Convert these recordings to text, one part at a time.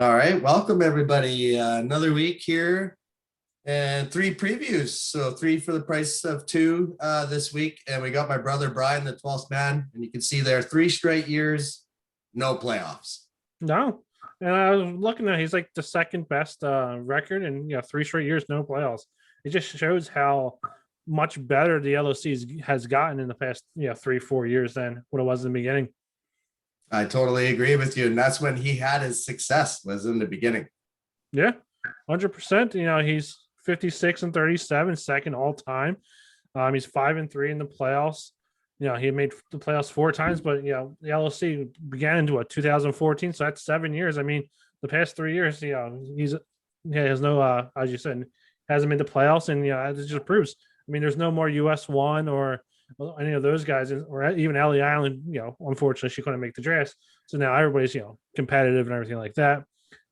All right, welcome everybody. Another week here and three previews. So three for the price of two this week. And we got my brother Brian, the 12th man. And you can see there 3 straight years, no playoffs. No. And I was looking at he's like the second best record and 3 straight years, no playoffs. It just shows how much better the LOC has gotten in the past 3-4 years than what it was in the beginning. I totally agree with you. And that's when he had his success was in the beginning. Yeah, 100%. He's 56 and 37, second all time. He's 5-3 in the playoffs. He made the playoffs 4 times, but the LOC began into 2014, so that's 7 years. I mean, the past 3 years, he has no as you said, hasn't made the playoffs, and it just proves. I mean, there's no more US1 or any of those guys, or even Ellie Island. Unfortunately, she couldn't make the draft, so now everybody's competitive and everything like that.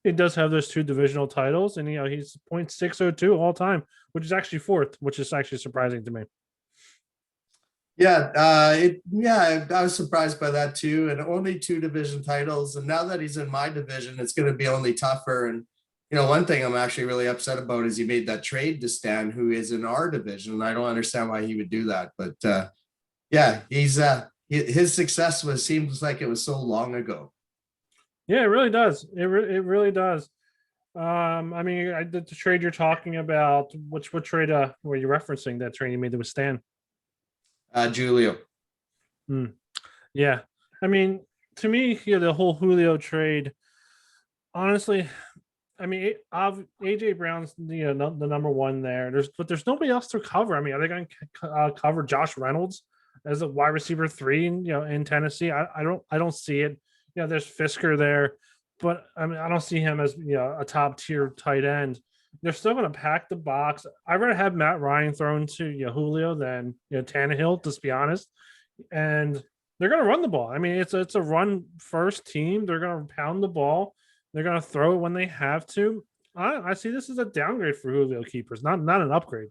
He does have those 2 divisional titles, and he's .602 all time, which is actually fourth, which is actually surprising to me. I was surprised by that too. And only 2 division titles. And now that he's in my division, it's going to be only tougher. And one thing I'm actually really upset about is he made that trade to Stan, who is in our division. I don't understand why he would do that, but his success seems like it was so long ago. Yeah, it really does. It really does. I mean, the trade you're talking about, what trade were you referencing? That trade you made with Stan? Julio. Yeah, I mean, to me, the whole Julio trade, honestly, I mean, AJ Brown's the number one there. There's nobody else to cover. I mean, are they going to cover Josh Reynolds as a wide receiver 3 in Tennessee? I don't see it. There's Fisker there, but I mean, I don't see him as a top tier tight end. They're still going to pack the box. I'd rather have Matt Ryan thrown to Julio than Tannehill, to be honest. And they're going to run the ball. I mean, it's a run first team. They're going to pound the ball. They're going to throw it when they have to. I see this as a downgrade for Julio keepers, not an upgrade.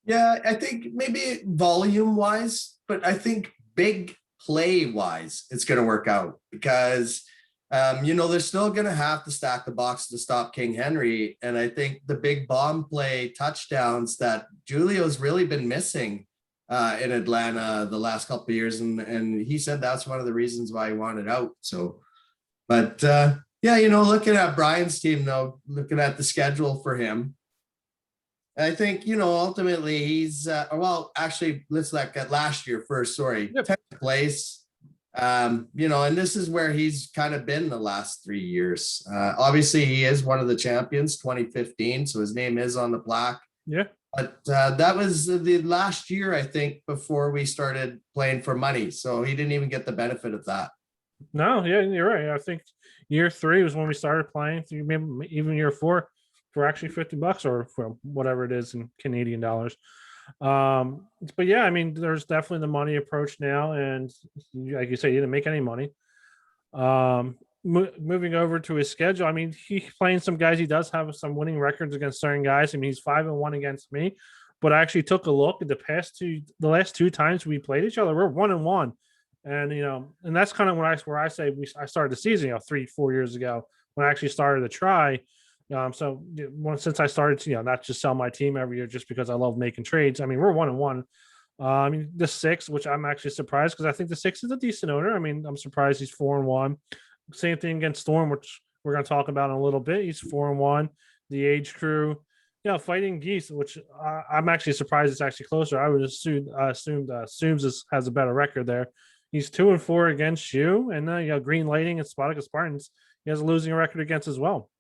Yeah, I think maybe volume wise, but I think big play wise, it's going to work out because they're still going to have to stack the box to stop King Henry. And I think the big bomb play touchdowns that Julio's really been missing in Atlanta the last couple of years. And he said that's one of the reasons why he wanted out. So, but looking at Brian's team, though, looking at the schedule for him, I think, ultimately he's, actually, let's look at last year first. Sorry, yep. 10th place. And this is where he's kind of been the last 3 years. Obviously, he is one of the champions, 2015, so his name is on the plaque. Yeah. But that was the last year, I think, before we started playing for money. So he didn't even get the benefit of that. No, yeah, you're right. I think year 3 was when we started playing. Maybe even year 4 for actually $50 or for whatever it is in Canadian dollars. But yeah, I mean, there's definitely the money approach now, and like you say, you didn't make any money. Moving over to his schedule, I mean, he's playing some guys. He does have some winning records against certain guys. I mean, he's 5-1 against me, but I actually took a look at the last 2 times we played each other. We're 1-1, and and that's kind of where I say I started the season, 3-4 years ago when I actually started to try. So since I started to, not just sell my team every year just because I love making trades. I mean, we're 1-1. I mean, the 6, which I'm actually surprised because I think the 6 is a decent owner. I mean, I'm surprised he's 4-1. Same thing against Storm, which we're going to talk about in a little bit. He's 4-1. The Age Crew, fighting Geese, which I'm actually surprised it's actually closer. I would assumed Sooms has a better record there. He's 2-4 against you, and Green Lighting and Spartacus Spartans, he has a losing record against as well.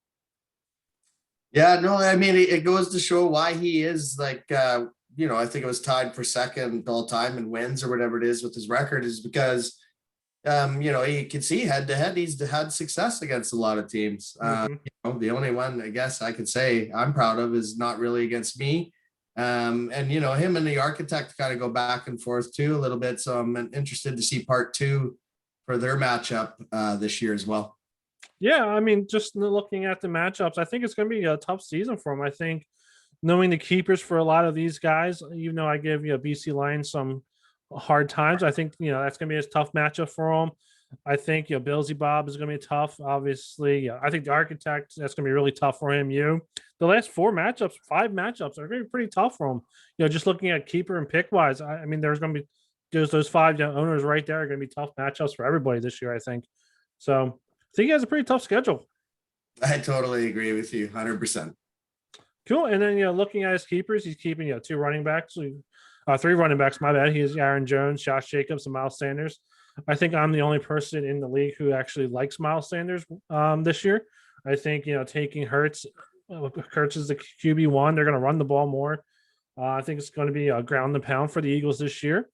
Yeah, no, I mean, it goes to show why he is like, I think it was tied for second all time in wins or whatever it is with his record is because, you can see head to head, he's had success against a lot of teams. The only one I guess I could say I'm proud of is not really against me. And, him and the Architect kind of go back and forth too a little bit. So I'm interested to see part 2 for their matchup this year as well. Yeah, I mean, just looking at the matchups, I think it's going to be a tough season for him. I think knowing the keepers for a lot of these guys, even though I give BC Lions some hard times, I think that's going to be a tough matchup for him. I think Billsy Bob is going to be tough. Obviously, I think the Architect, that's going to be really tough for him. The last 5 matchups are going to be pretty tough for him. Just looking at keeper and pick wise, I mean, there's going to be just those 5 owners right there are going to be tough matchups for everybody this year. I think so. I think he has a pretty tough schedule. I totally agree with you 100%. Cool. And then looking at his keepers, he's keeping 2 running backs, 3 running backs. My bad. He has Aaron Jones, Josh Jacobs, and Miles Sanders. I think I'm the only person in the league who actually likes Miles Sanders this year. I think taking Hurts is the QB1. They're going to run the ball more. I think it's going to be a ground and pound for the Eagles this year.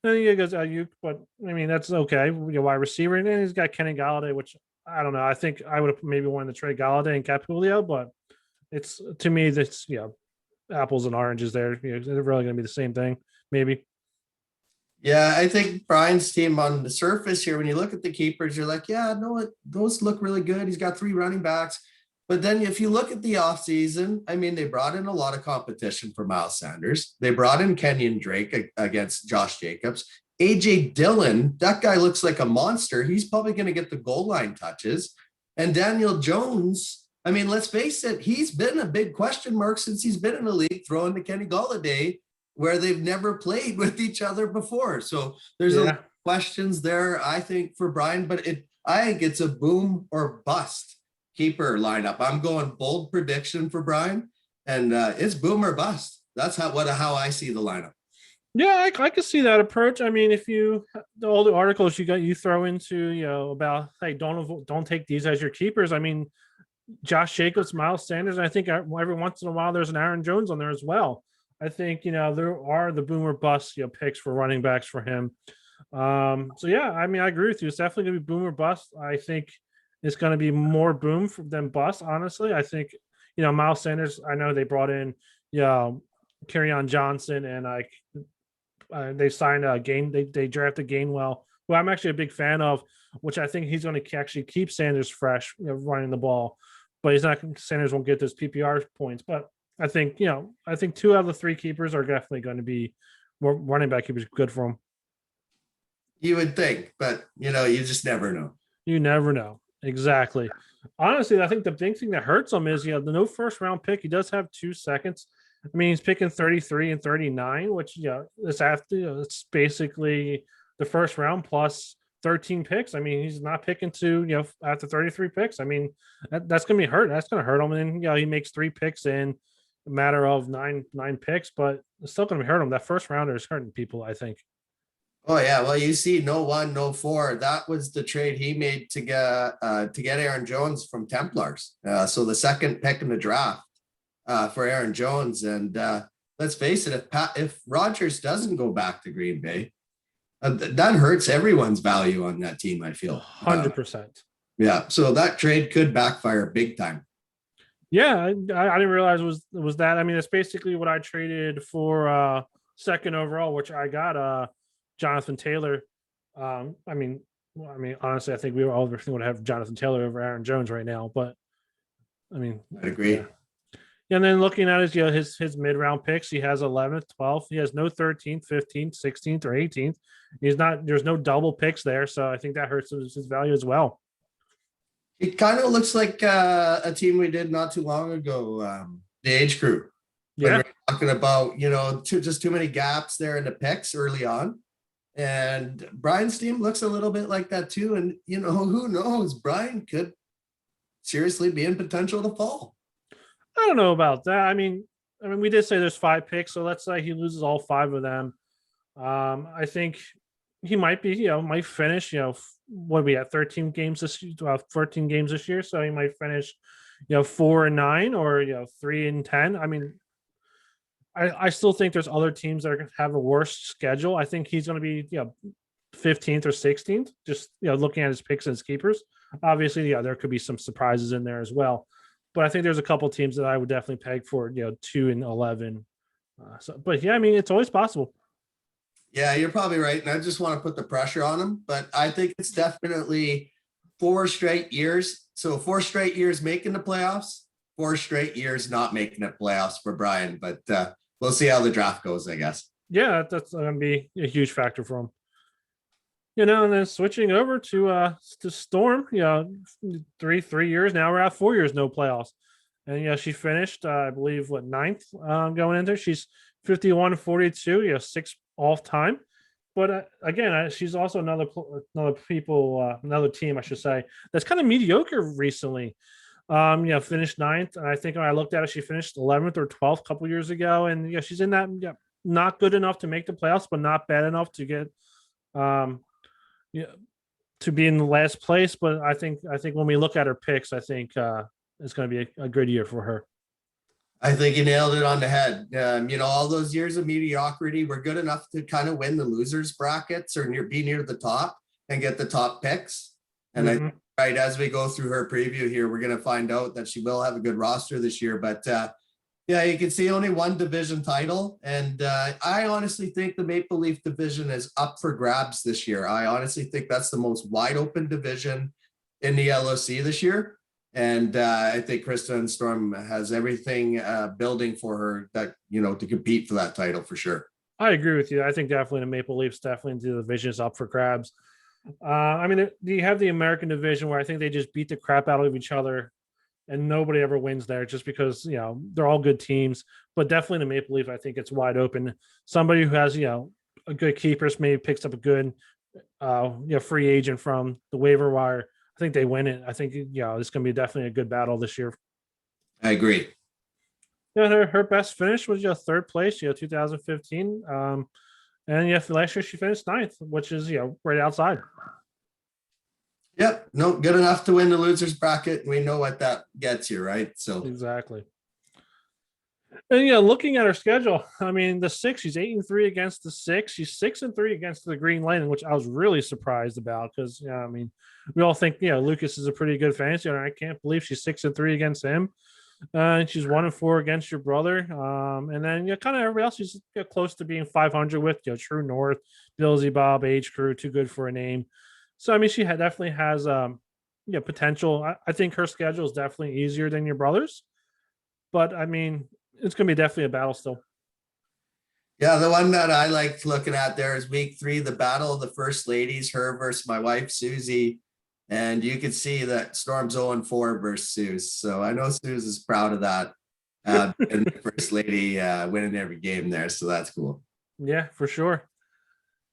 And then he goes Ayuk, but I mean that's okay. Wide receiver, and then he's got Kenny Galladay, which I don't know. I think I would have maybe wanted to trade Galladay and cap Julio, but it's to me that's apples and oranges there. They're really going to be the same thing, maybe. Yeah, I think Brian's team on the surface here, when you look at the keepers, you're like, yeah, no, those look really good. He's got 3 running backs. But then if you look at the offseason, I mean, they brought in a lot of competition for Miles Sanders. They brought in Kenyon Drake against Josh Jacobs. AJ Dillon, that guy looks like a monster. He's probably going to get the goal line touches. And Daniel Jones, I mean, let's face it, he's been a big question mark since he's been in the league, throwing to Kenny Galladay, where they've never played with each other before. So there's a lot of questions there, I think, for Brian, but I think it's a boom or bust keeper lineup. I'm going bold prediction for Brian, and it's boom or bust. That's how I see the lineup. Yeah, I can see that approach. I mean, if all the articles you throw into about, hey, don't take these as your keepers. I mean, Josh Jacobs, Miles Sanders. I think every once in a while there's an Aaron Jones on there as well. I think there are the boomer bust picks for running backs for him. So yeah, I mean I agree with you. It's definitely gonna be boomer bust. I think it's gonna be more boom than bust. Honestly, I think Miles Sanders. I know they brought in Kerryon Johnson and they signed a They drafted Gainwell, who I'm actually a big fan of. Which I think he's going to actually keep Sanders fresh, running the ball. But Sanders won't get those PPR points. But I think 2 out of the 3 keepers are definitely going to be more running back keepers good for him. You would think, but you just never know. You never know. Exactly. Honestly, I think the big thing that hurts him is the no first round pick. He does have 2 seconds. I mean, he's picking 33 and 39, which it's after it's basically the first round plus 13 picks. I mean, he's not picking 2, after 33 picks. I mean, that's gonna be hurt. That's gonna hurt him. And he makes 3 picks in a matter of nine picks, but it's still gonna hurt him. That first rounder is hurting people, I think. Oh yeah, well, you see, no 1, no 4. That was the trade he made to get Aaron Jones from Templars. So the second pick in the draft for Aaron Jones. And let's face it, if Rodgers doesn't go back to Green Bay, that hurts everyone's value on that team, I feel. 100%. Yeah, so that trade could backfire big time. Yeah, I didn't realize it was that. I mean, it's basically what I traded for second overall, which I got Jonathan Taylor. I mean, honestly, I think we all would have Jonathan Taylor over Aaron Jones right now. But I mean, I agree. Yeah. And then looking at his mid-round picks, he has 11th, 12th. He has no 13th, 15th, 16th, or 18th. There's no double picks there, so I think that hurts his value as well. It kind of looks like a team we did not too long ago, the Age Crew. Yeah, we're talking about just too many gaps there in the picks early on, and Brian's team looks a little bit like that too. And who knows, Brian could seriously be in potential to fall. I don't know about that. I mean, we did say there's 5 picks, so let's say he loses all 5 of them. I think he might be, might finish, what are we at 13 games this 14 games this year, so he might finish, 4-9 or 3-10. I mean, I still think there's other teams that are going to have a worse schedule. I think he's going to be 15th or 16th. Just looking at his picks and his keepers. Obviously, there could be some surprises in there as well. But I think there's a couple teams that I would definitely peg for 2-11. But yeah, I mean, it's always possible. Yeah, you're probably right, and I just want to put the pressure on him. But I think it's definitely 4 straight years. So 4 straight years making the playoffs, 4 straight years not making the playoffs for Brian. But we'll see how the draft goes, I guess. Yeah, that's going to be a huge factor for him. And then switching over to Storm, 3 years now. We're at 4 years, no playoffs. And she finished, I believe, what, ninth going into. She's 51-42, 6 off time. But again, she's also another team, I should say, that's kind of mediocre recently. Finished ninth. And I think when I looked at it, she finished 11th or 12th a couple years ago. And she's in that, not good enough to make the playoffs, but not bad enough to get um to be in the last place. But I think when we look at her picks, I think it's going to be a good year for her. I think you nailed it on the head. All those years of mediocrity were good enough to kind of win the losers brackets or be near the top and get the top picks. And right as we go through her preview here, we're going to find out that she will have a good roster this year. But yeah, you can see only one division title. And I honestly think the Maple Leaf division is up for grabs this year. I honestly think that's the most wide open division in the LOC this year. And I think Krista Storm has everything building for her that, to compete for that title for sure. I agree with you. I think definitely the Maple Leafs, definitely the division is up for grabs. You have the American division where I think they just beat the crap out of each other and nobody ever wins there just because, they're all good teams. But definitely the Maple Leaf, I think it's wide open. Somebody who has, a good keepers maybe picks up a good free agent from the waiver wire. I think they win it. I think, it's going to be definitely a good battle this year. I agree. Yeah, her best finish was third place, 2015. And last year she finished ninth, which is right outside. Yep, no, good enough to win the losers bracket. We know what that gets you, right? So exactly. And looking at her schedule, the 6, she's 8-3 against the 6. She's 6-3 against the Green Lightning, which I was really surprised about because we all think Lucas is a pretty good fantasy, and I can't believe she's 6-3 against him. And she's 1-4 against your brother. And then kind of everybody else she's close to being 500 with True North, Billsy Bob, Age Crew, too good for a name. So she definitely has potential. I think her schedule is definitely easier than your brother's, but it's going to be definitely a battle still. Yeah, the one that I like looking at there is week 3, the battle of the first ladies, her versus my wife, Susie. And you can see that Storm's 0-4 versus Suze. So I know Suze is proud of that. And the first lady winning every game there. So that's cool. Yeah, for sure.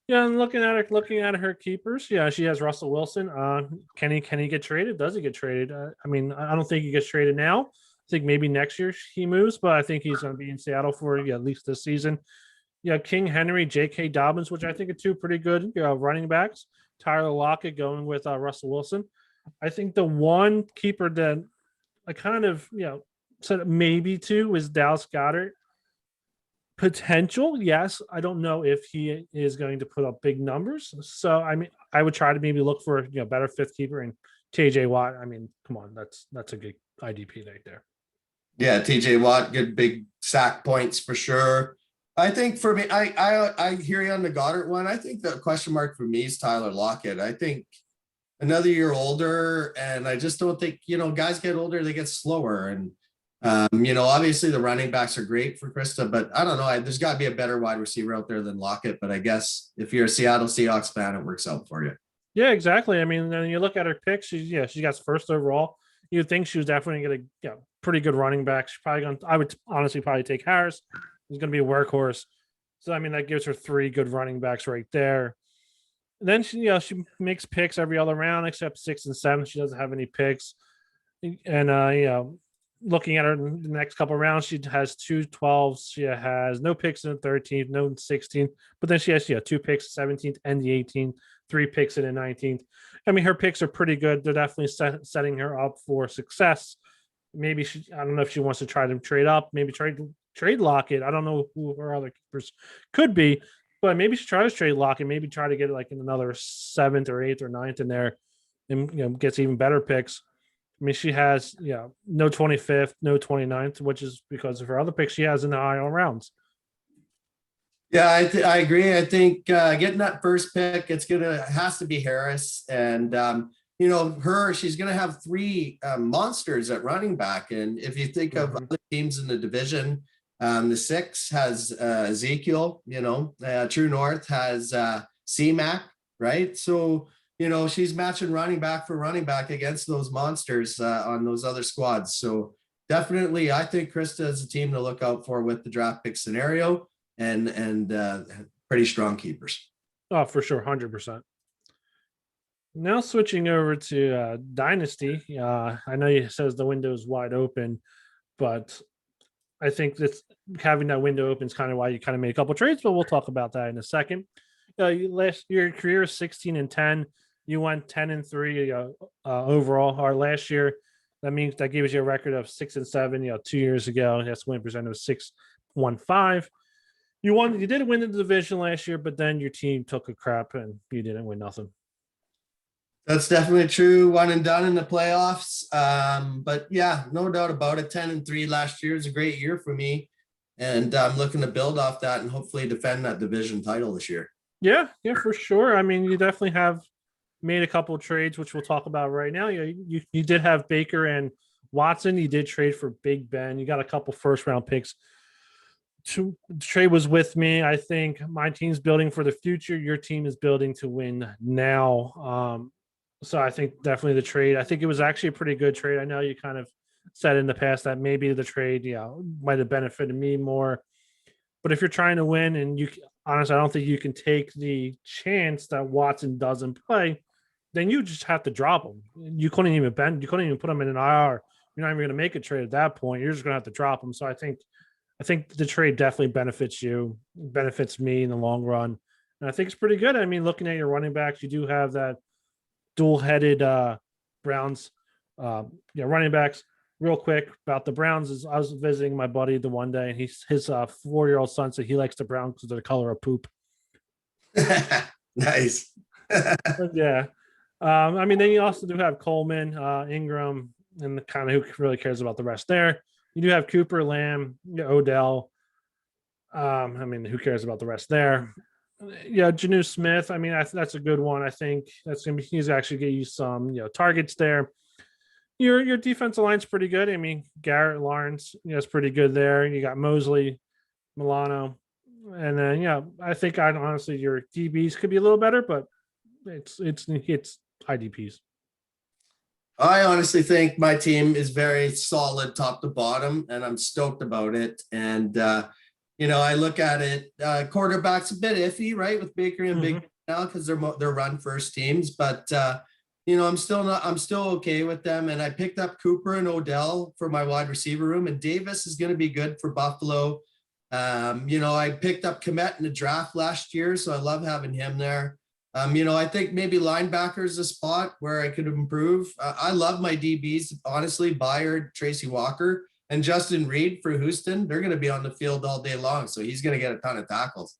Yeah, and looking at her keepers, she has Russell Wilson. Can he get traded? Does he get traded? I don't think he gets traded now. I think maybe next year he moves, but I think he's going to be in Seattle for at least this season. King Henry, J.K. Dobbins, which I think are two pretty good running backs. Tyler Lockett going with Russell Wilson. I think the one keeper that I kind of said maybe to is Dallas Goedert. Potential, yes. I don't know if he is going to put up big numbers. So I would try to maybe look for better fifth keeper and TJ Watt. Come on, that's a good IDP right there. Yeah, TJ Watt, good big sack points for sure. I think for me, I hear you on the Goddard one. I think the question mark for me is Tyler Lockett. I think another year older, and I just don't think, guys get older, they get slower. And, obviously the running backs are great for Krista, but I don't know. There's got to be a better wide receiver out there than Lockett. But I guess if you're a Seattle Seahawks fan, it works out for you. Yeah, exactly. When you look at her picks, she got first overall. You'd think she was definitely going to pretty good running back. She's probably I would honestly probably take Harris. He's going to be a workhorse. So, that gives her 3 good running backs right there. And then she makes picks every other round except 6 and 7. She doesn't have any picks. And, looking at her in the next couple of rounds, she has 2 12s. She has no picks in the 13th, no 16th. But then she has 2 picks, 17th and the 18th, 3 picks in the 19th. Her picks are pretty good. They're definitely setting her up for success. Maybe I don't know if she wants to try to trade up, maybe trade Lockett. I don't know who her other keepers could be, but maybe she tries to trade Lockett, maybe try to get in another 7th or 8th or 9th in there and gets even better picks. She has no 25th, no 29th, which is because of her other picks she has in the IL rounds. Yeah, I agree. I think getting that first pick, has to be Harris. And, she's going to have 3 monsters at running back. And if you think of other teams in the division, the 6 has Ezekiel, True North has C-Mac. right? So, she's matching running back for running back against those monsters on those other squads. So definitely, I think Krista is a team to look out for with the draft pick scenario and pretty strong keepers. Oh, for sure, 100%. Now switching over to Dynasty. I know it says the window is wide open, but I think that having that window open is kind of why you kind of made a couple trades, but we'll talk about that in a second. Last your career is 16-10. You went 10-3 overall. Or last year, that means that gives you a record of 6-7. 2 years ago, that's win percentage of 6-1-5. You did win the division last year, but then your team took a crap and you didn't win nothing. That's definitely true. One and done in the playoffs. But yeah, no doubt about it. 10-3 last year is a great year for me. And I'm looking to build off that and hopefully defend that division title this year. Yeah, for sure. I mean, you definitely have made a couple of trades, which we'll talk about right now. You did have Baker and Watson. You did trade for Big Ben. You got a couple first round picks. Trade was with me. I think my team's building for the future. Your team is building to win now. So I think definitely the trade. I think it was actually a pretty good trade. I know you kind of said in the past that maybe the trade, might have benefited me more. But if you're trying to win, and honestly, I don't think you can take the chance that Watson doesn't play, then you just have to drop him. You couldn't even put him in an IR. You're not even going to make a trade at that point. You're just going to have to drop him. So I think the trade definitely benefits you, benefits me in the long run. And I think it's pretty good. I mean, looking at your running backs, you do have that dual-headed Browns running backs. Real quick about the Browns is I was visiting my buddy the one day, and his 4-year-old son said he likes the Browns because of the color of poop. Nice. Yeah. I mean, then you also do have Coleman, Ingram, and kind of who really cares about the rest there. You do have Cooper, Lamb, Odell. I mean, who cares about the rest there? Yeah, Janu Smith. I mean, that's a good one. I think he's actually get you some targets there. Your defensive line's pretty good. I mean, Garrett Lawrence, is pretty good there. You got Mosley, Milano, and then I think honestly your DBs could be a little better, but it's high DPs. I honestly think my team is very solid top to bottom, and I'm stoked about it. And I look at it, quarterback's a bit iffy, right, with Baker and Big now because they're run first teams, but I'm still okay with them. And I picked up Cooper and Odell for my wide receiver room, and Davis is going to be good for Buffalo. I picked up Komet in the draft last year, so I love having him there. I think maybe linebacker is a spot where I could improve. I love my DBs, honestly, Byard, Tracy Walker, and Justin Reed for Houston. They're going to be on the field all day long, so he's going to get a ton of tackles.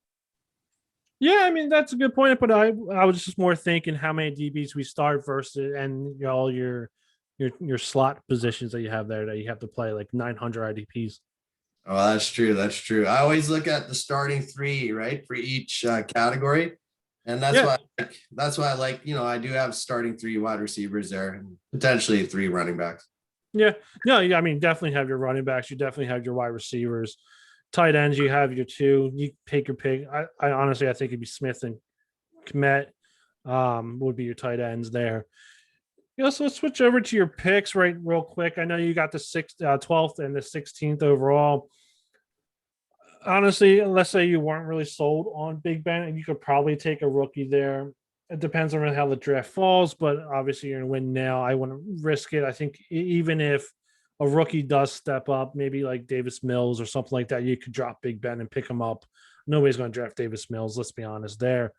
Yeah, I mean, that's a good point, but I was just more thinking how many DBs we start versus and all your slot positions that you have there that you have to play like 900 IDPs. Oh, that's true. That's true. I always look at the starting three, right, for each category. And that's why I like, I do have starting 3 wide receivers there and potentially 3 running backs. Yeah. No, I mean, definitely have your running backs. You definitely have your wide receivers. Tight ends, you have your 2. You take your pick. I honestly, I think it'd be Smith and Komet would be your tight ends there. So let's switch over to your picks real quick. I know you got the 12th and the 16th overall. Honestly, let's say you weren't really sold on Big Ben, and you could probably take a rookie there. It depends on how the draft falls, but obviously you're going to win now. I wouldn't risk it. I think even if a rookie does step up, maybe like Davis Mills or something like that, you could drop Big Ben and pick him up. Nobody's going to draft Davis Mills, let's be honest there.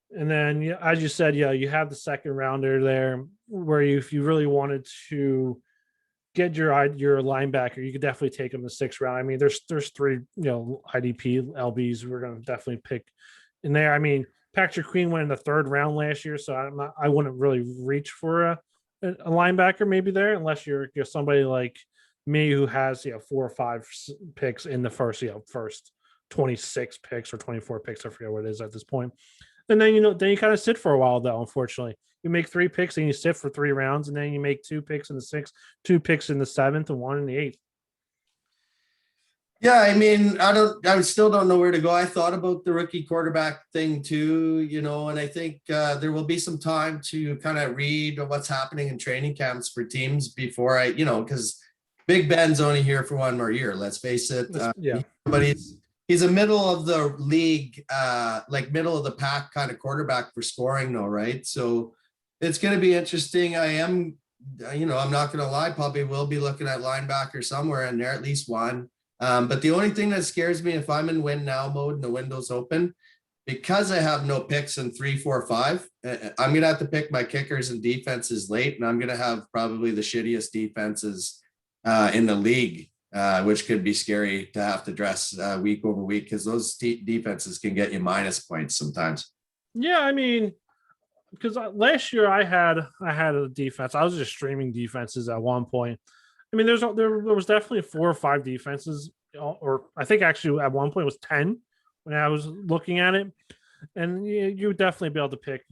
And then, as you said, you have the second rounder there where if you really wanted to get your linebacker, you could definitely take him the 6th round. I mean, there's 3 IDP LBs we're going to definitely pick in there. I mean, Patrick Queen went in the 3rd round last year, so I wouldn't really reach for a linebacker maybe there unless you're somebody like me who has 4 or 5 picks in the first 26 picks or 24 picks. I forget what it is at this point. And then then you kind of sit for a while though. Unfortunately, you make 3 picks and you sit for 3 rounds, and then you make 2 picks in the 6th, 2 picks in the 7th, and 1 in the 8th. Yeah, I mean, I still don't know where to go. I thought about the rookie quarterback thing too, and I think there will be some time to kind of read what's happening in training camps for teams before because Big Ben's only here for one more year. Let's face it. Yeah. But he's a middle of the league, like middle of the pack kind of quarterback for scoring, though, right? So it's going to be interesting. I'm not going to lie, probably will be looking at linebacker somewhere in there, at least one. But the only thing that scares me if I'm in win now mode and the window's open, because I have no picks in 3, 4, 5, I'm going to have to pick my kickers and defenses late, and I'm going to have probably the shittiest defenses in the league, which could be scary to have to dress week over week because those defenses can get you minus points sometimes. Yeah, I mean, because last year I had a defense. I was just streaming defenses at one point. I mean, there was definitely 4 or 5 defenses, or I think actually at one point it was 10 when I was looking at it. And you would definitely be able to pick,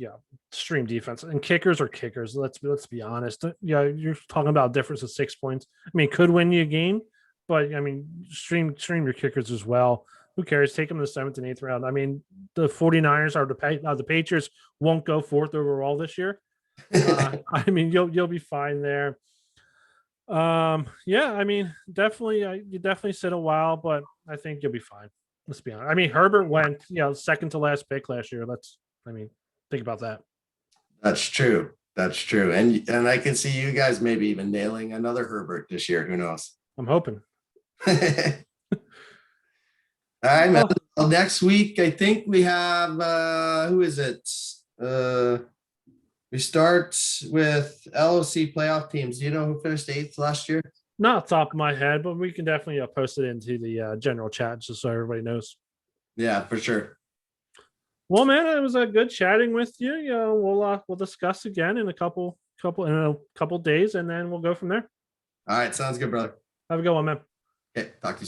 stream defense and kickers are kickers. Let's be honest. Yeah, you're talking about a difference of 6 points. I mean, could win you a game, but I mean, stream your kickers as well. Who cares? Take them in the 7th and 8th round. I mean, the 49ers are the Patriots won't go 4th overall this year. I mean, you'll be fine there. Yeah, I mean, definitely, you definitely sit a while, but I think you'll be fine. Let's be honest. I mean, Herbert went, second to last pick last year. Think about that. That's true. That's true. And I can see you guys maybe even nailing another Herbert this year. Who knows? I'm hoping. All right, man. Well, next week, I think we have who is it? We start with LOC playoff teams. Do you know who finished 8th last year? Not top of my head, but we can definitely post it into the general chat just so everybody knows. Yeah, for sure. Well, man, it was a good chatting with you. We'll discuss again in a couple days, and then we'll go from there. All right, sounds good, brother. Have a good one, man. Okay, talk to you soon.